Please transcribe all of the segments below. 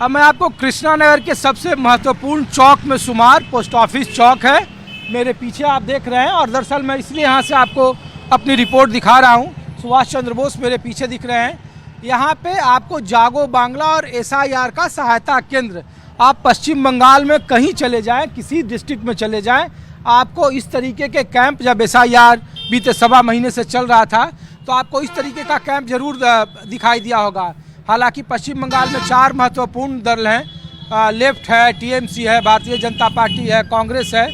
अब मैं आपको कृष्णा नगर के सबसे महत्वपूर्ण चौक में शुमार पोस्ट ऑफिस चौक है, मेरे पीछे आप देख रहे हैं। और दरअसल मैं इसलिए यहाँ से आपको अपनी रिपोर्ट दिखा रहा हूँ। सुभाष चंद्र बोस मेरे पीछे दिख रहे हैं। यहाँ पे आपको जागो बांग्ला और SIR का सहायता केंद्र, आप पश्चिम बंगाल में कहीं चले जाएं, किसी डिस्ट्रिक्ट में चले जाएं, आपको इस तरीके के कैंप, जब SIR बीते 1.25 महीने से चल रहा था तो आपको इस तरीके का कैंप जरूर दिखाई दिया होगा। हालांकि पश्चिम बंगाल में 4 महत्वपूर्ण दल हैं, लेफ्ट है, TMC है, भारतीय जनता पार्टी है, कांग्रेस है,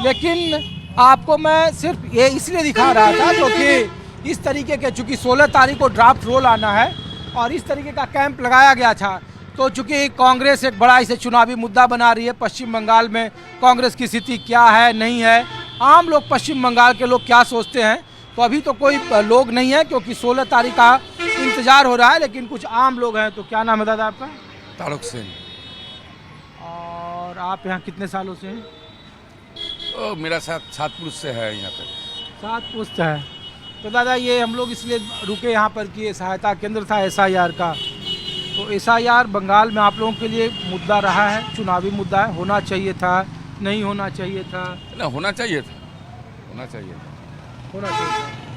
लेकिन आपको मैं सिर्फ ये इसलिए दिखा रहा था क्योंकि इस तरीके के, चूँकि 16 तारीख को ड्राफ्ट रोल आना है और इस तरीके का कैंप लगाया गया था, तो चूँकि कांग्रेस एक बड़ा इसे चुनावी मुद्दा बना रही है, पश्चिम बंगाल में कांग्रेस की स्थिति क्या है, नहीं है, आम लोग पश्चिम बंगाल के लोग क्या सोचते हैं, तो अभी तो कोई लोग नहीं है क्योंकि 16 तारीख का इंतज़ार हो रहा है, लेकिन कुछ आम लोग हैं। तो क्या नाम है दादा आपका? तारुक सेन। और आप यहाँ कितने सालों से हैं? तो मेरा साथ 7 पुरुष से है यहाँ पे। 7 पुश्त है। तो दादा ये हम लोग इसलिए रुके यहाँ पर कि ये सहायता केंद्र था SIR का, तो SIR बंगाल में आप लोगों के लिए मुद्दा रहा है, चुनावी मुद्दा है, होना चाहिए था, नहीं होना चाहिए था? ना, होना चाहिए था, होना चाहिए था, होना चाहिए था।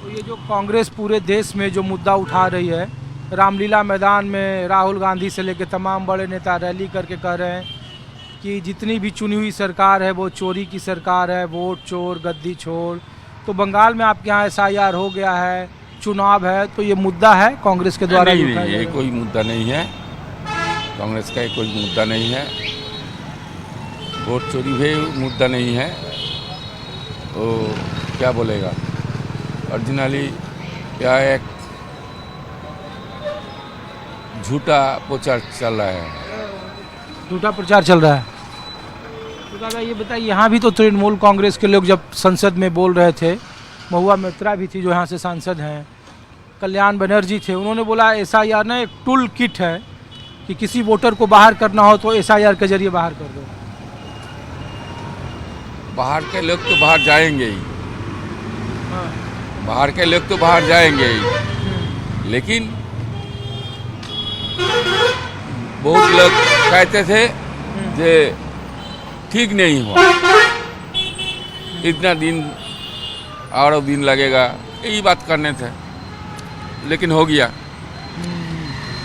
तो ये जो कांग्रेस पूरे देश में जो मुद्दा उठा रही है, रामलीला मैदान में राहुल गांधी से लेकर तमाम बड़े नेता रैली करके कह रहे हैं कि जितनी भी चुनी हुई सरकार है वो चोरी की सरकार है, वोट चोर गद्दी छोड़। तो बंगाल में आपके यहाँ SIR हो गया है, चुनाव है, तो ये मुद्दा है कांग्रेस के द्वारा? नहीं, नहीं, ये कोई मुद्दा नहीं है, कांग्रेस का कोई मुद्दा नहीं है, वोट चोरी भी मुद्दा नहीं है। तो क्या बोलेगा, ओरिजिनली क्या एक झूठा प्रचार चल रहा है, झूठा प्रचार चल रहा है। तो दादा ये बताइए, यहाँ भी तो तृणमूल कांग्रेस के लोग जब संसद में बोल रहे थे, महुआ मित्रा भी थी जो यहाँ से सांसद हैं, कल्याण बनर्जी थे, उन्होंने बोला SIR ना एक टूल किट है कि किसी वोटर को बाहर करना हो तो SIR के जरिए बाहर कर दो। बाहर के लोग तो बाहर जाएंगे ही, हाँ। बाहर के लोग तो बाहर जाएंगे ही, लेकिन बहुत लोग कहते थे कि ठीक नहीं हुआ, इतना दिन और दिन लगेगा, यही बात करने थे, लेकिन हो गया।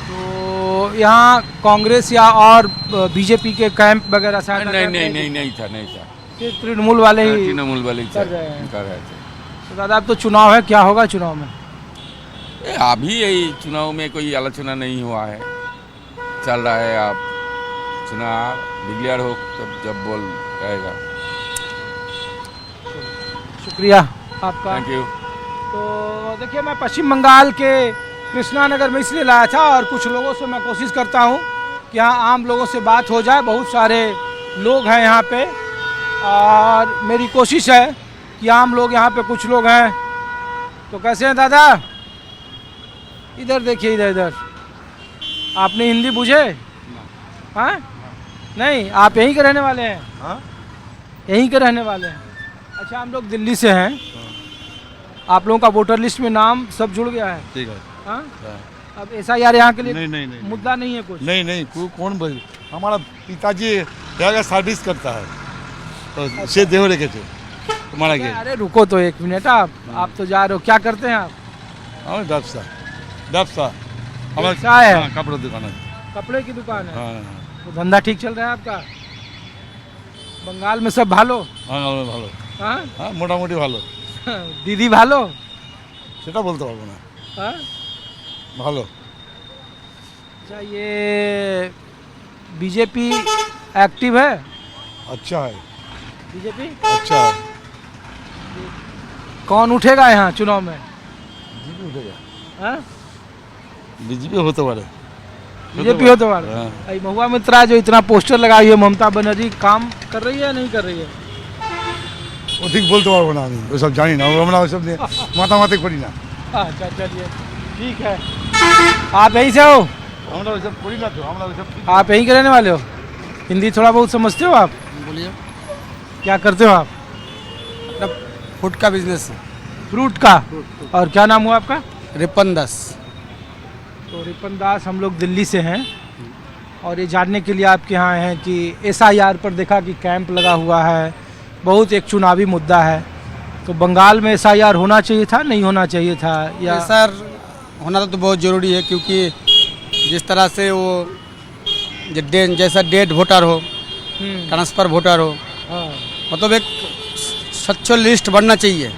तो यहाँ कांग्रेस या और BJP के कैंप वगैरह नहीं नहीं नहीं नहीं था, नहीं था, तृणमूल वाले ही तृणमूल वाले ही कर रहे थे। तो दादा अब तो चुनाव है, क्या होगा चुनाव में? अभी यही चुनाव में कोई आलोचना नहीं हुआ है, चल रहा है। आप चुनाव डिक्लेयर हो तब जब बोल रहेगा। शुक्रिया आपका, थैंक यू। तो देखिए, मैं पश्चिम बंगाल के कृष्णा नगर में इसलिए लाया था और कुछ लोगों से मैं कोशिश करता हूँ कि यहाँ आम लोगों से बात हो जाए। बहुत सारे लोग हैं यहाँ पे और मेरी कोशिश है कि आम लोग यहाँ पे कुछ लोग हैं। तो कैसे हैं दादा? इधर देखिए, इधर इधर। आपने हिंदी बुझे? हाँ, नहीं, आप यहीं के रहने वाले हैं? हाँ, यहीं के रहने वाले हैं। अच्छा, हम लोग दिल्ली से हैं। आप लोगों का वोटर लिस्ट में नाम सब जुड़ गया है? ठीक है। हाँ? अब SIR यहाँ के लिए नहीं नहीं नहीं मुद्दा नहीं है कुछ? नहीं नहीं, कौन बोल, हमारा पिताजी यहाँ का सर्विस करता है, तो से देहो लेके थे तुम्हारा के। अरे रुको तो 1 मिनट, आप तो जा रहे हो, क्या करते हैं आप? हाँ, डबसा व्यवसाय है? कपड़े दुकान है। कपड़े की दुकान है? हाँ तो धंधा ठीक चल रहा है आपका? बंगाल में सब भालो? हाँ ভালো। हाँ? हाँ, মোটামুটি ভালো। दीदी भालो? সেটা বলতে পারবো না। हाँ? ভালো। अच्छा, ये BJP एक्टिव है? अच्छा है। BJP अच्छा है। कौन उठेगा यहाँ चुनाव में? बीजेपी उठेगा। हाँ? बीजेपी होते पारे। BJP हो तो बार। हाँ। महुआ मित्रा जो इतना पोस्टर लगाई है, ममता बनर्जी काम कर रही है नहीं कर रही है? ও ঠিক বলতে পারবো না, আমি ওসব জানি না, আমরা ওসব নিয়ে মাতামাতি করি না। अच्छा, चलिए ठीक है। आप यहीं से हो? আমরা ওসব করি না, তো আমরা ওসব। आप यहीं के रहने वाले हो? हिंदी थोड़ा बहुत समझते हो आप? बोलिए। क्या करते हो आप? फूड का बिजनेस है। फ्रूट का? और क्या नाम हुआ आपका? रिपन दास। तो रिपन दास, हम लोग दिल्ली से हैं और ये जानने के लिए आपके यहाँ हैं कि SIR पर देखा कि कैंप लगा हुआ है, बहुत एक चुनावी मुद्दा है, तो बंगाल में SIR होना चाहिए था, नहीं होना चाहिए था, या सर होना तो बहुत ज़रूरी है, क्योंकि जिस तरह से वो जैसा डेड वोटर हो, ट्रांसफ़र वोटर हो, हाँ, मतलब एक सच्चो लिस्ट बनना चाहिए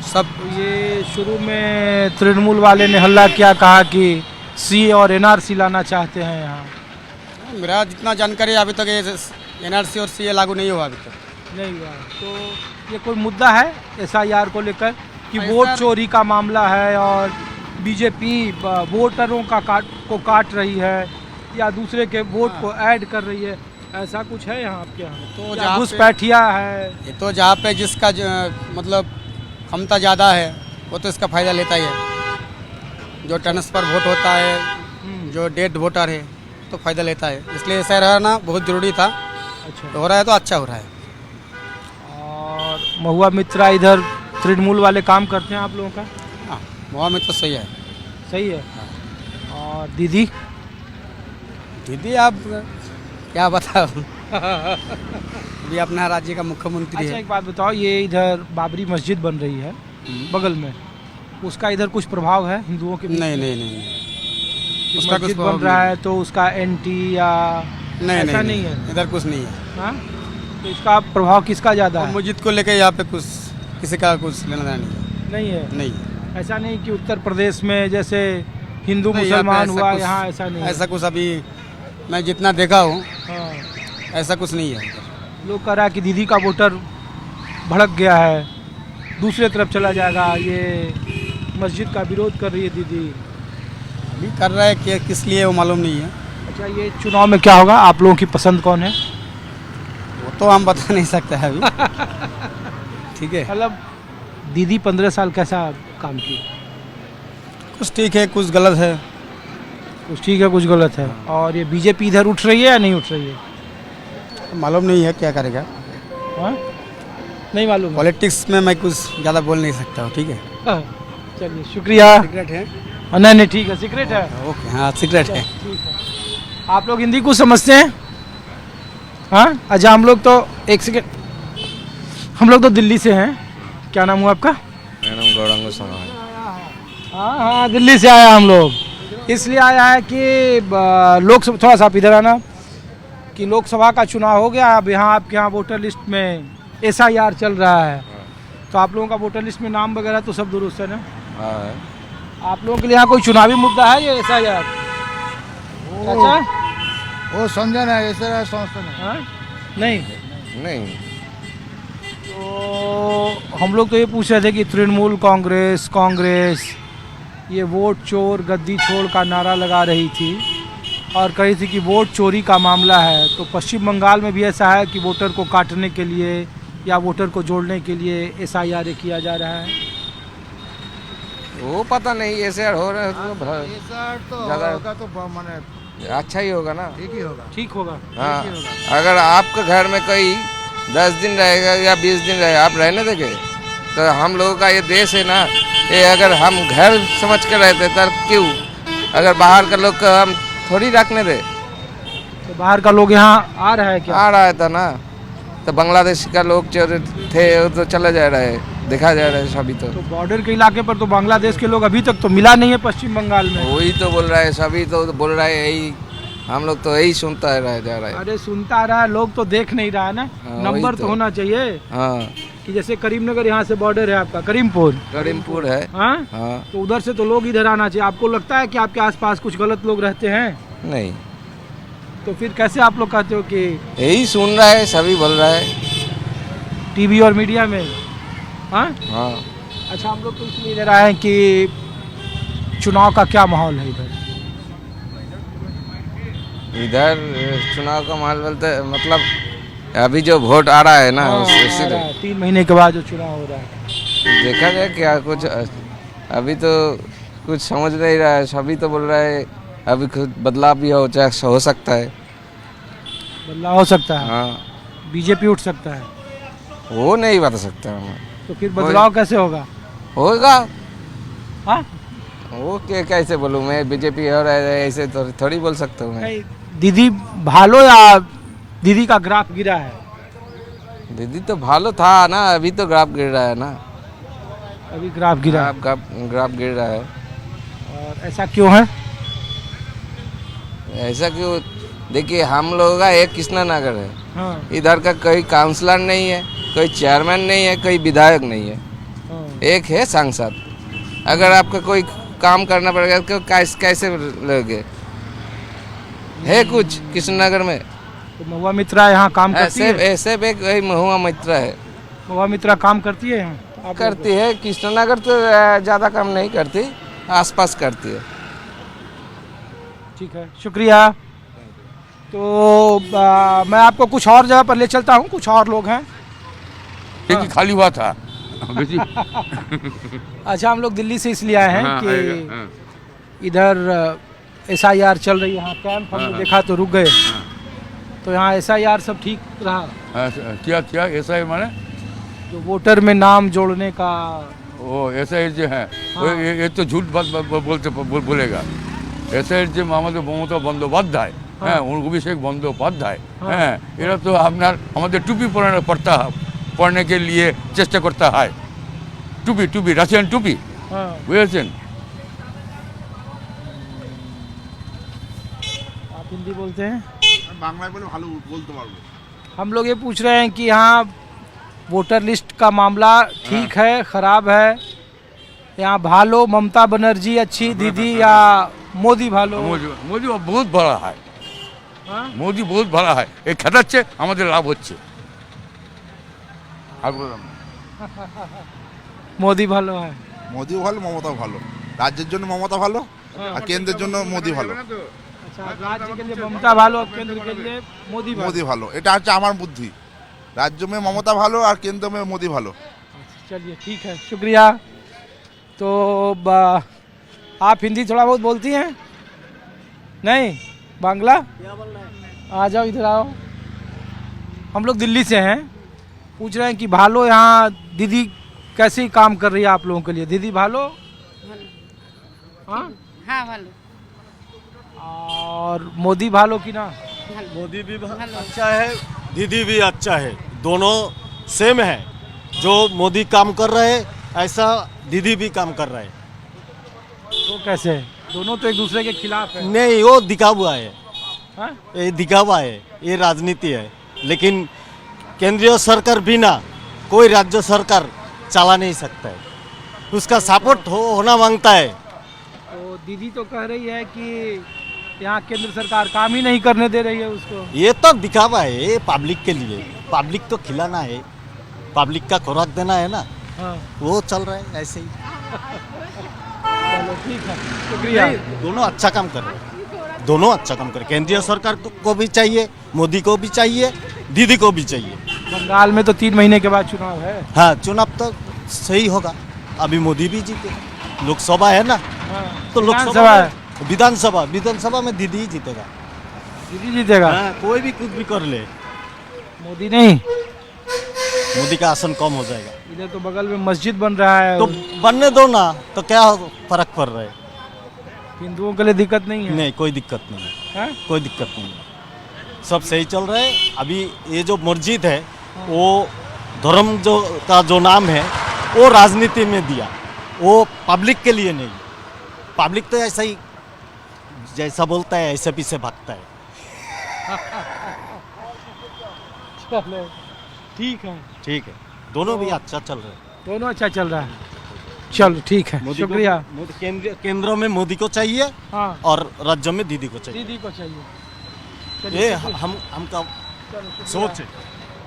सब। ये शुरू में तृणमूल वाले ने हल्ला किया, कहा कि CA और NRC लाना चाहते हैं यहाँ। मेरा जितना जानकारी है, अभी तक ये NRC और CA लागू नहीं हुआ अभी तक। नहीं हुआ, तो ये कोई मुद्दा है SIR को लेकर कि हाँ, वोट सर। चोरी का मामला है और बीजेपी वोटरों का काट रही है या दूसरे के वोट को ऐड कर रही है, ऐसा कुछ है यहाँ आपके यहाँ? तो या जहाँ घुसपैठिया है? ये तो जहाँ पे जिसका मतलब क्षमता ज़्यादा है वो तो इसका फ़ायदा लेता ही है। जो ट्रांसफ़र वोट होता है, जो डेड वोटर है, तो फ़ायदा लेता है, इसलिए ऐसा रहना बहुत ज़रूरी था। अच्छा, तो हो रहा है तो अच्छा हो रहा है। और महुआ मित्रा इधर तृणमूल वाले काम करते हैं आप लोगों का? हाँ, वहाँ में तो सही है। सही है। और दीदी? दीदी आप क्या बताओ अभी अपना राज्य का मुख्यमंत्री अच्छा, है। एक बात बताओ, ये इधर बाबरी मस्जिद बन रही है बगल में, उसका इधर कुछ प्रभाव है हिंदुओं के बीच नहीं में? नहीं नहीं कि उसका कुछ मस्जिद प्रभाव बन रहा है तो उसका एंटी या नहीं ऐसा नहीं नहीं है? इधर कुछ नहीं है। हाँ, तो इसका प्रभाव किसका ज़्यादा और है? मस्जिद को लेके यहाँ पे कुछ किसी का कुछ लेना देना नहीं नहीं है? है। नहीं है। ऐसा नहीं कि उत्तर प्रदेश में जैसे हिंदू नहीं, यहाँ पे मुसलमान ऐसा हुआ, कुछ- यहाँ ऐसा नहीं है? ऐसा कुछ अभी मैं जितना देखा हूँ हाँ, ऐसा कुछ नहीं है। लोग कह रहा है कि दीदी का वोटर भड़क गया है, दूसरे तरफ चला जाएगा, ये मस्जिद का विरोध कर रही है दीदी। अभी कर रहा है कि किस लिए वो मालूम नहीं है। अच्छा, ये चुनाव में क्या होगा? आप लोगों की पसंद कौन है? वो तो हम बता नहीं सकते हैं अभी ठीक है, मतलब दीदी 15 साल कैसा काम की? कुछ ठीक है कुछ गलत है। कुछ ठीक है, कुछ गलत है। और ये बीजेपी इधर उठ रही है या नहीं उठ रही है? मालूम नहीं है क्या करेगा। हाँ, नहीं मालूम है? पॉलिटिक्स में मैं कुछ ज़्यादा बोल नहीं सकता हूँ। ठीक है, हाँ, चलिए शुक्रिया। सीक्रेट है। नहीं नहीं, ठीक है, सीक्रेट है। ओके, हाँ सीक्रेट है। ठीक है। आप लोग हिंदी कुछ समझते हैं? हाँ, अच्छा, हम लोग तो एक सेकेंड, हम लोग तो दिल्ली से हैं। क्या नाम हुआ आपका? मेरा नाम गौरांग गोस्वामी है। हाँ हाँ, दिल्ली से आया हम लोग, इसलिए आया है कि लोकसभा, थोड़ा सा आप इधर आना, कि लोकसभा का चुनाव हो गया, अब यहाँ आपके यहाँ वोटर लिस्ट में SIR चल रहा है, तो आप लोगों का वोटर लिस्ट में नाम वगैरह तो सब दुरुस्त है ना? हाँ है। आप लोगों के लिए यहाँ कोई चुनावी मुद्दा है ये SIR? अच्छा, वो समझा ना, ऐसा समझते नहीं। हाँ, नहीं। नहीं, तो हम लोग तो ये पूछ रहे थे कि तृणमूल कांग्रेस ये वोट चोर गद्दी छोड़ का नारा लगा रही थी और कही थी कि वोट चोरी का मामला है, तो पश्चिम बंगाल में भी ऐसा है कि वोटर को काटने के लिए या वोटर को जोड़ने के लिए SIR किया जा रहा है? वो पता नहीं, ऐसे हो रहा है तो ज़्यादा होगा तो माने अच्छा ही होगा ना। ठीक ही होगा। ठीक होगा। हाँ, अगर आपके घर में कोई 10 दिन रहेगा या 20 दिन रहेगा, आप रहने देंगे? तो हम लोगों का ये देश है ना, ये अगर हम घर समझ कर रहते तब क्यों, अगर बाहर का लोग को हम थोड़ी रखने दे। तो बाहर का लोग यहाँ आ रहा है क्या? आ रहा था ना, तो बांग्लादेश का लोग जो थे वो तो चले जा रहे, देखा जा रहा है सभी। तो तो बॉर्डर के इलाके पर तो बांग्लादेश के लोग अभी तक तो मिला नहीं है पश्चिम बंगाल में। वही तो बोल रहा है, सभी तो बोल रहा है यही, हम लोग तो यही सुनता रह जा रहा है। अरे सुनता रहा है, लोग तो देख नहीं रहा है ना। हाँ, नंबर वही तो तो। होना चाहिए हाँ, कि जैसे करीमनगर यहाँ से बॉर्डर है आपका, करीमपुर, करीमपुर है। हाँ, हाँ, तो उधर से तो लोग इधर आना चाहिए। आपको लगता है कि आपके आसपास कुछ गलत लोग रहते हैं? नहीं, तो फिर कैसे आप लोग कहते हो कि यही सुन रहा है, सभी बोल रहा है। टीवी और मीडिया में? हाँ, हाँ, अच्छा, हम लोग तो इसलिए इधर आए हैं कि चुनाव का क्या माहौल है इधर? इधर चुनाव का माहौल बोलते मतलब अभी जो वोट आ रहा है ना, हाँ, उससे आ रहा है, 3 महीने के बाद जो चुनाव हो रहा है। देखा जाए क्या कुछ। अभी तो कुछ समझ नहीं रहा है, सभी तो बोल रहा है अभी कुछ बदलाव भी हो सकता है। बदलाव हो सकता है? हाँ, बीजेपी उठ सकता है? वो नहीं बता सकता हमें। तो फिर बदलाव कैसे होगा? होगा, हाँ, वो कैसे बोलूँ मैं, बीजेपी और ऐसे थोड़ी बोल सकता हूँ मैं। नहीं, दीदी भालो या दीदी का ग्राफ गिरा है? दीदी तो भालो था ना, अभी तो ग्राफ गिर रहा है ना। अभी ग्राफ गिरा है। ग्राफ गिर रहा है। और ऐसा क्यों है? ऐसा क्यों, देखिए हम लोगों का एक कृष्णा नगर है, हाँ, इधर का कोई काउंसलर नहीं है, कोई चेयरमैन नहीं है, कोई विधायक नहीं है, हाँ। एक है सांसद। अगर आपका कोई काम करना पड़ेगा तो कैसे लोगे? है कुछ कृष्णनगर में? तो महुआ मित्रा यहाँ काम करती है? ऐसे एक वही महुआ मित्र है। महुआ मित्रा काम करती है यहाँ? आप करती है, कृष्णनगर तो ज़्यादा काम नहीं करती, आसपास करती है। ठीक है, शुक्रिया। तो मैं आपको कुछ और जगह पर ले चलता हूँ, कुछ और लोग हैं। एक ही खाली हुआ था। अच्छा, हम लोग दिल्ली से इसलिए आए हैं कि इधर SIR चल रही है, यहाँ कैंप हमने देखा तो रुक गए। तो यहाँ SIR सब ठीक रहा? क्या ऐसा है माने? जो वोटर में नाम जोड़ने का वो ऐसा है जो है, ये तो झूठ बात बोलेगा। ऐसा है जो মমতা বন্দ্যোপাধ্যায়, হ্যাঁ, অভিষেক বন্দ্যোপাধ্যায়, হ্যাঁ, এরা তো আপনার আমাদের টুপি পরনে के लिए চেষ্টা করতে হয়। টুপি রাশিয়ান টুপি, বুঝেছেন? आप हिंदी बोलते हैं? বাংলায় বলে ভালো বলতে পারবো। हम लोग ये पूछ रहे हैं कि यहाँ वोटर लिस्ट का मामला ठीक है, खराब है? यहाँ भालो ममता बनर्जी अच्छी दीदी या मोदी भालो? মোদি বহুত বড় হয়, মোদি বহুত বড় হয়, এই খেটাচ্ছে আমাদের লাভ হচ্ছে। আর বললাম मोदी भालो है। মোদিও ভালো, মমতা ভালো। রাজ্যের জন্য মমতা ভালো, আর কেন্দ্রের জন্য মোদি ভালো। अच्छा, राज्य के लिए ममता भालो और केंद्र के लिए मोदी भालो। মোদি ভালো, এটা হচ্ছে আমার বুদ্ধি। রাজ্য में মমতা ভালো আর কেন্দ্র में মোদি ভালো। चलिए ठीक है, शुक्रिया। तो आप हिंदी थोड़ा बहुत बोलती हैं? नहीं, बांग्ला? आ जाओ, इधर आओ। हम लोग दिल्ली से हैं, पूछ रहे हैं कि भालो यहाँ दीदी कैसे काम कर रही है आप लोगों के लिए? दीदी भालो? हाँ, हाँ भालो। और मोदी भालो की ना? मोदी भी अच्छा है, दीदी भी अच्छा है, दोनों सेम है। जो मोदी काम कर रहे हैं ऐसा दीदी भी काम कर रहे हैं। तो कैसे? दोनों तो एक दूसरे के खिलाफ है। नहीं, वो दिखावा है, हाँ? ये दिखावा है, ये राजनीति है। लेकिन केंद्रीय सरकार बिना कोई राज्य सरकार चला नहीं सकता है, उसका सपोर्ट होना मांगता है। तो दीदी तो कह रही है कि यहाँ केंद्र सरकार काम ही नहीं करने दे रही है उसको। ये तो दिखावा है, ये पब्लिक के लिए, पब्लिक को खिलाना है, पब्लिक का खुराक देना है ना, हाँ, वो चल रहा है ऐसे ही। चलो ठीक है, शुक्रिया। दोनों अच्छा काम कर रहे हैं, दोनों अच्छा काम कर रहे हैं। केंद्रीय सरकार को भी चाहिए, मोदी को भी चाहिए, दीदी को भी चाहिए। बंगाल में तो 3 महीने के बाद चुनाव है। हाँ, चुनाव तो सही होगा, अभी मोदी भी जीते, लोकसभा है ना, हाँ, तो विधानसभा है। विधानसभा में दीदी ही जीतेगा। दीदी जीतेगा? हाँ, कोई भी कुछ भी कर ले, मोदी नहीं। मोदी का आसन कम हो जाएगा। इधर तो बगल में मस्जिद बन रहा है, तो बनने दो ना, तो क्या फर्क पड़ रहा है? हिंदुओं के लिए दिक्कत नहीं है? नहीं, कोई दिक्कत नहीं है, हाँ? कोई दिक्कत नहीं है, सब सही चल रहा है। अभी ये जो मस्जिद है वो धर्म जो नाम है वो राजनीति में दिया, वो पब्लिक के लिए नहीं। पब्लिक तो ऐसा ही जैसा बोलता है ऐसे पीछे भागता है। चलो ठीक है, ठीक है, दोनों भी अच्छा चल रहे हैं। दोनों अच्छा चल रहा है। चलो ठीक है, शुक्रिया। केंद्र में मोदी को चाहिए, हाँ, और राज्य में दीदी को चाहिए। दीदी को चाहिए। ये हमका सोच है।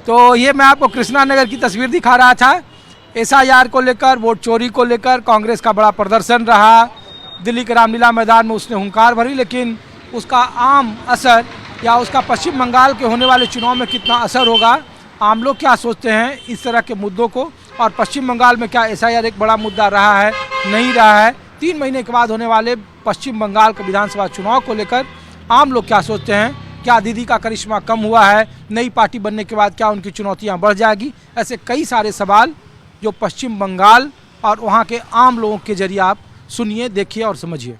तो ये मैं आपको कृष्णा नगर की तस्वीर दिखा रहा था। SIR को लेकर, वोट चोरी को लेकर कांग्रेस का बड़ा प्रदर्शन रहा। दिल्ली के रामलीला मैदान में उसने हुंकार भरी, लेकिन उसका आम असर या उसका पश्चिम बंगाल के होने वाले चुनाव में कितना असर होगा, आम लोग क्या सोचते हैं इस तरह के मुद्दों को, और पश्चिम बंगाल में क्या SIR एक बड़ा मुद्दा रहा है, नहीं रहा है? 3 महीने के बाद होने वाले पश्चिम बंगाल के विधानसभा चुनाव को लेकर आम लोग क्या सोचते हैं? क्या दीदी का करिश्मा कम हुआ है? नई पार्टी बनने के बाद क्या उनकी चुनौतियां बढ़ जाएगी? ऐसे कई सारे सवाल जो पश्चिम बंगाल और वहां के आम लोगों के जरिए आप सुनिए, देखिए और समझिए।